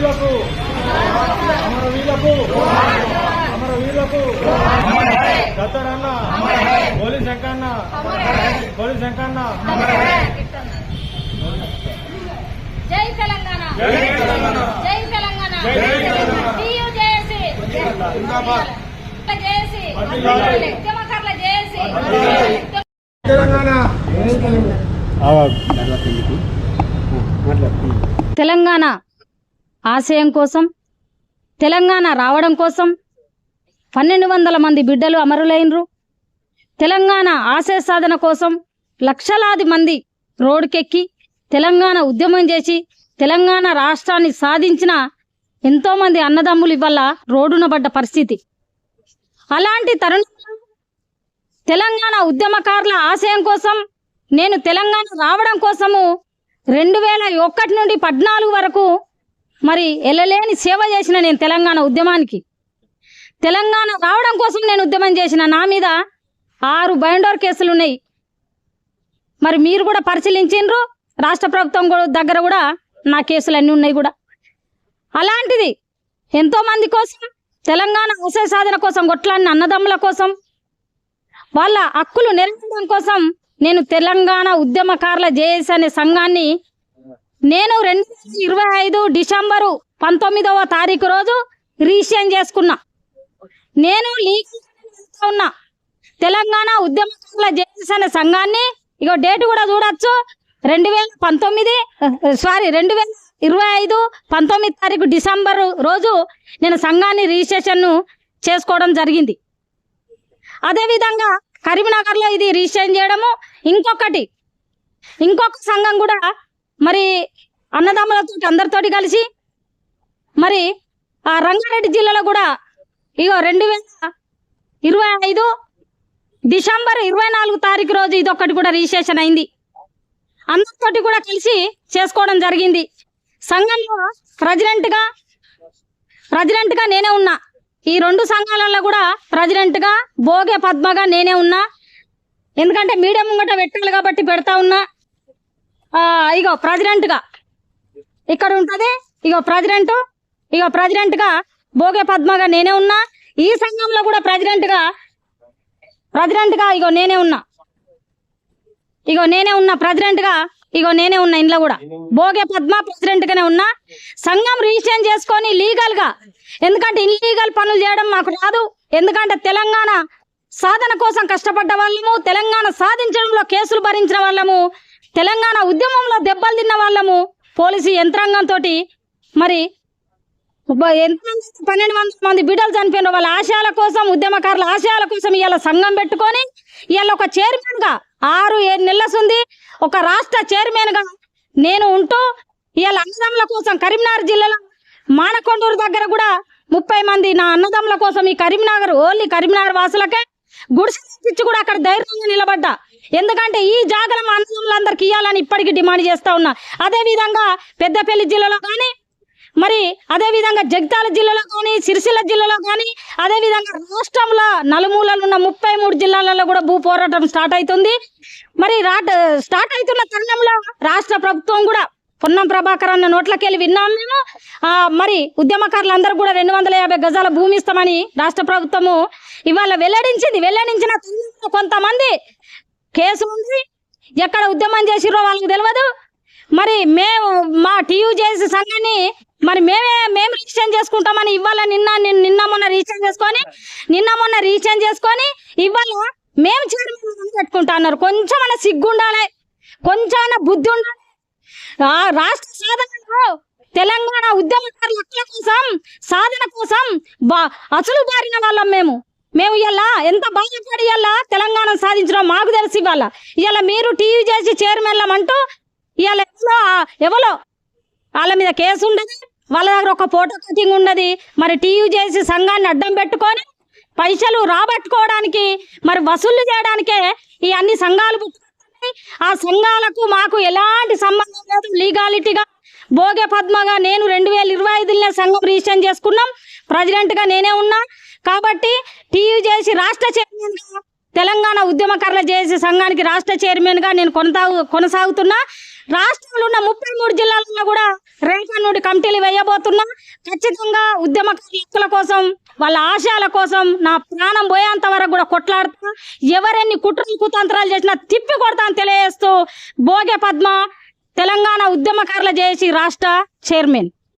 అమరవీరులకు అమరవీరులకు దత్తరన్న పోలీస్ శంకన్న జై తెలంగాణ జై తెలంగాణ టీయూజేఏసీ జేఏసీ ఉద్యమకారుల జేఏసీ తెలంగాణ ఆశయం కోసం తెలంగాణ రావడం కోసం 1200 మంది బిడ్డలు అమరులైనరు. తెలంగాణ ఆశయ సాధన కోసం లక్షలాది మంది రోడ్డుకెక్కి తెలంగాణ ఉద్యమం చేసి తెలంగాణ రాష్ట్రాన్ని సాధించిన ఎంతోమంది అన్నదమ్ములు ఇవాళ రోడ్డున పడ్డ పరిస్థితి. అలాంటి తరుణంలో తెలంగాణ ఉద్యమకారుల ఆశయం కోసం నేను తెలంగాణ రావడం కోసము 2001 నుండి 14 వరకు మరి ఎల్లలేని సేవ చేసిన నేను తెలంగాణ ఉద్యమానికి. తెలంగాణ రావడం కోసం నేను ఉద్యమం చేసిన. నా మీద 6 బైండోర్ కేసులు ఉన్నాయి. మరి మీరు కూడా పరిశీలించిండ్రు. రాష్ట్ర ప్రభుత్వం దగ్గర కూడా నా కేసులు అన్నీ ఉన్నాయి కూడా. అలాంటిది ఎంతోమంది కోసం తెలంగాణ ఆశయ సాధన కోసం కొట్లాడిన అన్నదమ్ముల కోసం వాళ్ళ హక్కులు నెరవేర్చడం కోసం నేను తెలంగాణ ఉద్యమకారుల జేఏసీ అనే సంఘాన్ని నేను 2025 డిసెంబరు 19వ తారీఖు రోజు రిజిస్ట్రేషన్ చేసుకున్నా. నేను లీగల్ ఉన్నా. తెలంగాణ ఉద్యమకారుల జేఏసీ అనే సంఘాన్ని ఇగో డేట్ కూడా చూడొచ్చు. 2025 19 తారీఖు డిసెంబరు రోజు నేను సంఘాన్ని రిజిస్ట్రేషన్ చేసుకోవడం జరిగింది. అదేవిధంగా కరీంనగర్లో ఇది రిజిస్ట్రేషన్ చేయడము. ఇంకొక సంఘం కూడా మరి అన్నదమ్ములతో అందరితోటి కలిసి మరి ఆ రంగారెడ్డి జిల్లాలో కూడా ఇగో 2025 డిసెంబర్ 24 తారీఖు రోజు ఇదొక్కటి కూడా రిజిస్ట్రేషన్ అయింది. అందరితోటి కూడా కలిసి చేసుకోవడం జరిగింది. సంఘంలో ప్రెసిడెంట్గా నేనే ఉన్నా. ఈ 2 సంఘాలలో కూడా ప్రెసిడెంట్గా భోగే పద్మగా నేనే ఉన్నా. ఎందుకంటే మీడియం ముంగట పెట్టాలి కాబట్టి పెడతా ఉన్నా. ఇగో ప్రెసిడెంట్గా ఇక్కడ ఉంటుంది. ఇగో ప్రెసిడెంట్గా భోగే పద్మగా నేనే ఉన్నా. ఈ సంఘంలో కూడా ప్రెసిడెంట్గా ఇగో నేనే ఉన్నా ప్రెసిడెంట్గా. ఇగో నేనే ఉన్నా. ఇంట్లో కూడా భోగే పద్మ ప్రెసిడెంట్గానే ఉన్నా. సంఘం రిజిస్ట్రేషన్ చేసుకొని లీగల్గా, ఎందుకంటే ఇన్లీగల్ పనులు చేయడం మాకు రాదు. ఎందుకంటే తెలంగాణ సాధన కోసం కష్టపడ్డ వాళ్ళము, తెలంగాణ సాధించడంలో కేసులు భరించిన వాళ్ళము, తెలంగాణ ఉద్యమంలో దెబ్బలు తిన్న వాళ్ళము, పోలీసు యంత్రాంగంతో మరి 1200 మంది బిడ్డలు చనిపోయిన వాళ్ళ ఆశయాల కోసం, ఉద్యమకారుల ఆశయాల కోసం ఇవాళ సంఘం పెట్టుకొని ఇవాళ ఒక చైర్మన్గా 6-7 నెలల ఉంది ఒక రాష్ట్ర చైర్మన్గా నేను ఉంటూ ఇవాళ అన్నదమ్ముల కోసం కరీంనగర్ జిల్లాలో మానకొండూరు దగ్గర కూడా 30 మంది నా అన్నదమ్ముల కోసం ఈ ఓన్లీ కరీంనగర్ వాసులకే గుడిసె కూడా అక్కడ ధైర్యంగా నిలబడ్డా. ఎందుకంటే ఈ జాగల మా అన్నదమ్ములందరికీ ఇవ్వాలని ఇప్పటికీ డిమాండ్ చేస్తా ఉన్నా. అదేవిధంగా పెద్దపల్లి జిల్లాలో కానీ, మరి అదేవిధంగా జగిత్యాల జిల్లాలో కానీ, సిరిసిల్ల జిల్లాలో కానీ, అదేవిధంగా రాష్ట్రంలో నలుమూలలు ఉన్న 33 జిల్లాలలో కూడా భూ పోరాటం స్టార్ట్ అవుతుంది. మరి స్టార్ట్ అవుతున్న తరుణంలో రాష్ట్ర ప్రభుత్వం కూడా పొన్నం ప్రభాకర్ అన్న నోట్లకెళ్ళి విన్నాం మేము. మరి ఉద్యమకారులందరూ కూడా 250 గజాల భూమి ఇస్తామని రాష్ట్ర ప్రభుత్వము ఇవాళ వెల్లడించిన కొంతమంది కేసు ఉంది. ఎక్కడ ఉద్యమం చేసిరో వాళ్ళకి తెలియదు. మరి మేము మా టీయూజేఏసీ సంఘాన్ని మరి మేము రిజిస్ట్రేషన్ చేసుకుంటామని ఇవాళ నిన్న మొన్న రిజిస్ట్రేషన్ చేసుకొని ఇవాళ మేము చైర్మన్ పెట్టుకుంటా అన్నారు. కొంచెమైనా సిగ్గుండాలి, కొంచెమైనా బుద్ధి ఉండాలి. రాష్ట్ర సాధనలో తెలంగాణ ఉద్యమకారుల హక్కుల కోసం సాధన కోసం అసలు బారిన వాళ్ళం మేము ఇలా ఎంత బాధపడి ఇలా తెలంగాణ సాధించడం మాకు తెలిసి ఇవాళ మీరు టీయూజేఏసీ చైర్మన్ అంటూ ఇవాళ ఎవరో వాళ్ళ మీద కేసు ఉండదు, వాళ్ళ దగ్గర ఒక ఫోటో కటింగ్ ఉండదు. మరి టీయూజేఏసీ సంఘాన్ని అడ్డం పెట్టుకొని పైసలు రాబట్టుకోవడానికి మరి వసూళ్లు చేయడానికే ఈ అన్ని సంఘాలు పుట్టుకొచ్చాయి. ఆ సంఘాలకు మాకు ఎలాంటి సంబంధం లేదు. లీగాలిటీగా భోగే పద్మగా నేను 2025 సంఘం రిజిస్ట్రేషన్ చేసుకున్నాం. ప్రెసిడెంట్గా నేనే ఉన్నా. కాబట్టి టీయూజేఏసీ రాష్ట్ర చైర్మన్గా తెలంగాణ ఉద్యమకారుల జేఏసీ సంఘానికి రాష్ట్ర చైర్మన్గా నేను కొనసాగుతున్నా. రాష్ట్రంలో ఉన్న 33 జిల్లాలలో కూడా రేఖా నుండి కమిటీలు వేయబోతున్నా. ఖచ్చితంగా ఉద్యమకారుల కోసం, వాళ్ళ ఆశయాల కోసం నా ప్రాణం పోయేంత వరకు కూడా కొట్లాడుతా. ఎవరెన్ని కుట్రలు కుతంత్రాలు చేసినా తిప్పి కొడతా అని తెలియజేస్తూ, భోగే పద్మ, తెలంగాణ ఉద్యమకారుల జేఏసీ రాష్ట్ర చైర్మన్.